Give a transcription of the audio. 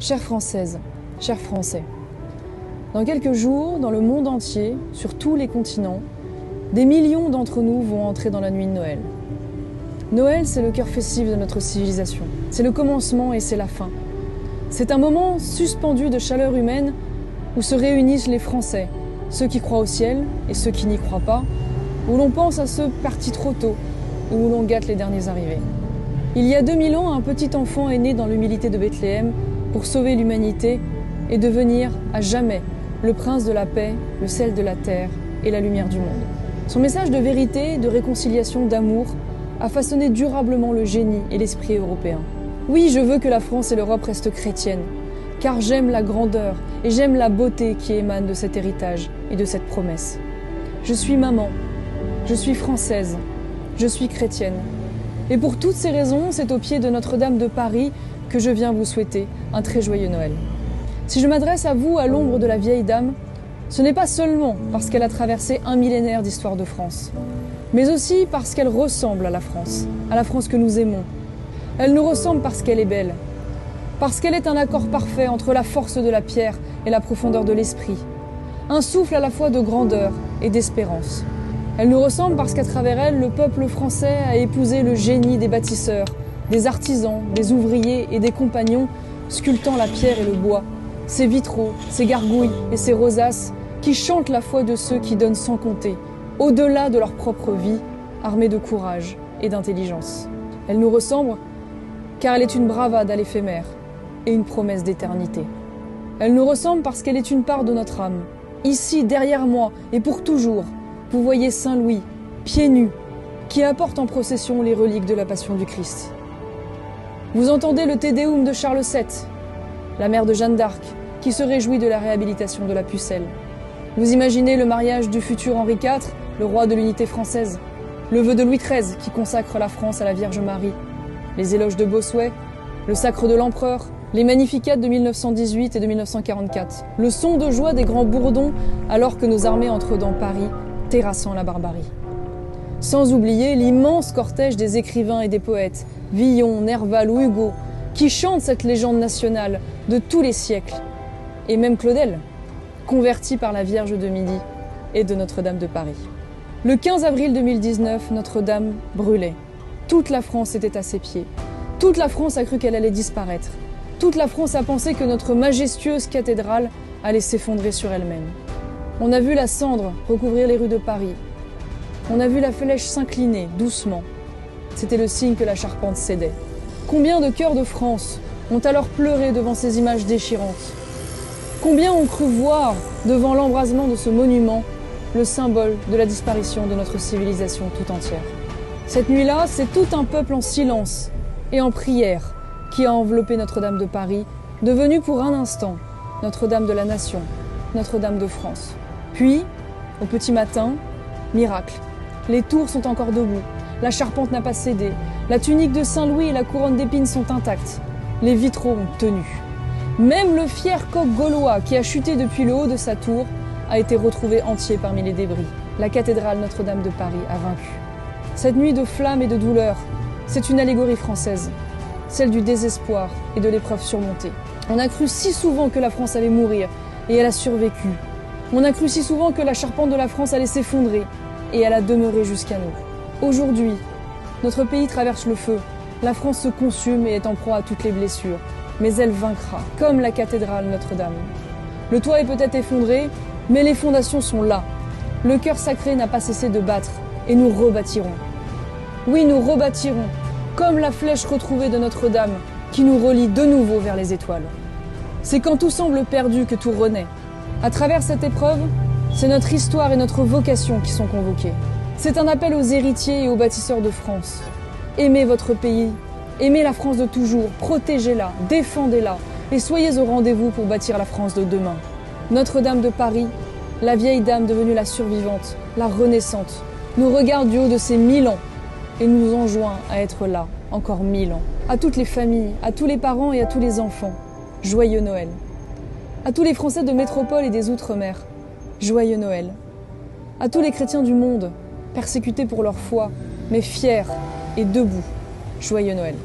Chères Françaises, chers Français, dans quelques jours, dans le monde entier, sur tous les continents, des millions d'entre nous vont entrer dans la nuit de Noël. Noël, c'est le cœur festif de notre civilisation. C'est le commencement et c'est la fin. C'est un moment suspendu de chaleur humaine où se réunissent les Français, ceux qui croient au ciel et ceux qui n'y croient pas, où l'on pense à ceux partis trop tôt et où l'on gâte les derniers arrivés. Il y a 2000 ans, un petit enfant est né dans l'humilité de Bethléem pour sauver l'humanité et devenir à jamais le prince de la paix, le sel de la terre et la lumière du monde. Son message de vérité, de réconciliation, d'amour a façonné durablement le génie et l'esprit européen. Oui, je veux que la France et l'Europe restent chrétiennes, car j'aime la grandeur et j'aime la beauté qui émane de cet héritage et de cette promesse. Je suis maman, je suis française, je suis chrétienne. Et pour toutes ces raisons, c'est au pied de Notre-Dame de Paris que je viens vous souhaiter un très joyeux Noël. Si je m'adresse à vous à l'ombre de la vieille dame, ce n'est pas seulement parce qu'elle a traversé un millénaire d'histoire de France, mais aussi parce qu'elle ressemble à la France que nous aimons. Elle nous ressemble parce qu'elle est belle, parce qu'elle est un accord parfait entre la force de la pierre et la profondeur de l'esprit, un souffle à la fois de grandeur et d'espérance. Elle nous ressemble parce qu'à travers elle, le peuple français a épousé le génie des bâtisseurs, des artisans, des ouvriers et des compagnons sculptant la pierre et le bois, ces vitraux, ces gargouilles et ces rosaces qui chantent la foi de ceux qui donnent sans compter, au-delà de leur propre vie, armés de courage et d'intelligence. Elle nous ressemble car elle est une bravade à l'éphémère et une promesse d'éternité. Elle nous ressemble parce qu'elle est une part de notre âme. Ici, derrière moi et pour toujours, vous voyez Saint Louis, pieds nus, qui apporte en procession les reliques de la Passion du Christ. Vous entendez le Te Deum de Charles VII, la mère de Jeanne d'Arc, qui se réjouit de la réhabilitation de la Pucelle. Vous imaginez le mariage du futur Henri IV, le roi de l'unité française, le vœu de Louis XIII qui consacre la France à la Vierge Marie, les éloges de Bossuet, le sacre de l'empereur, les magnificats de 1918 et de 1944, le son de joie des grands bourdons alors que nos armées entrent dans Paris, terrassant la barbarie. Sans oublier l'immense cortège des écrivains et des poètes, Villon, Nerval ou Hugo, qui chantent cette légende nationale de tous les siècles. Et même Claudel, converti par la Vierge de Midi et de Notre-Dame de Paris. Le 15 avril 2019, Notre-Dame brûlait. Toute la France était à ses pieds. Toute la France a cru qu'elle allait disparaître. Toute la France a pensé que notre majestueuse cathédrale allait s'effondrer sur elle-même. On a vu la cendre recouvrir les rues de Paris. On a vu la flèche s'incliner doucement. C'était le signe que la charpente cédait. Combien de cœurs de France ont alors pleuré devant ces images déchirantes? Combien ont cru voir, devant l'embrasement de ce monument, le symbole de la disparition de notre civilisation tout entière? Cette nuit-là, c'est tout un peuple en silence et en prière qui a enveloppé Notre-Dame de Paris, devenue pour un instant Notre-Dame de la Nation, Notre-Dame de France. Puis, au petit matin, miracle, les tours sont encore debout, la charpente n'a pas cédé, la tunique de Saint-Louis et la couronne d'épines sont intactes, les vitraux ont tenu. Même le fier coq gaulois qui a chuté depuis le haut de sa tour a été retrouvé entier parmi les débris. La cathédrale Notre-Dame de Paris a vaincu. Cette nuit de flammes et de douleur, c'est une allégorie française, celle du désespoir et de l'épreuve surmontée. On a cru si souvent que la France allait mourir et elle a survécu. On a cru si souvent que la charpente de la France allait s'effondrer et elle a demeuré jusqu'à nous. Aujourd'hui, notre pays traverse le feu. La France se consume et est en proie à toutes les blessures. Mais elle vaincra, comme la cathédrale Notre-Dame. Le toit est peut-être effondré, mais les fondations sont là. Le cœur sacré n'a pas cessé de battre et nous rebâtirons. Oui, nous rebâtirons, comme la flèche retrouvée de Notre-Dame qui nous relie de nouveau vers les étoiles. C'est quand tout semble perdu que tout renaît. À travers cette épreuve, c'est notre histoire et notre vocation qui sont convoquées. C'est un appel aux héritiers et aux bâtisseurs de France. Aimez votre pays, aimez la France de toujours, protégez-la, défendez-la et soyez au rendez-vous pour bâtir la France de demain. Notre-Dame de Paris, la vieille dame devenue la survivante, la renaissante, nous regarde du haut de ses 1000 ans et nous enjoint à être là, encore 1000 ans. À toutes les familles, à tous les parents et à tous les enfants, joyeux Noël. À tous les Français de métropole et des Outre-mer, joyeux Noël. À tous les chrétiens du monde, persécutés pour leur foi, mais fiers et debout, joyeux Noël.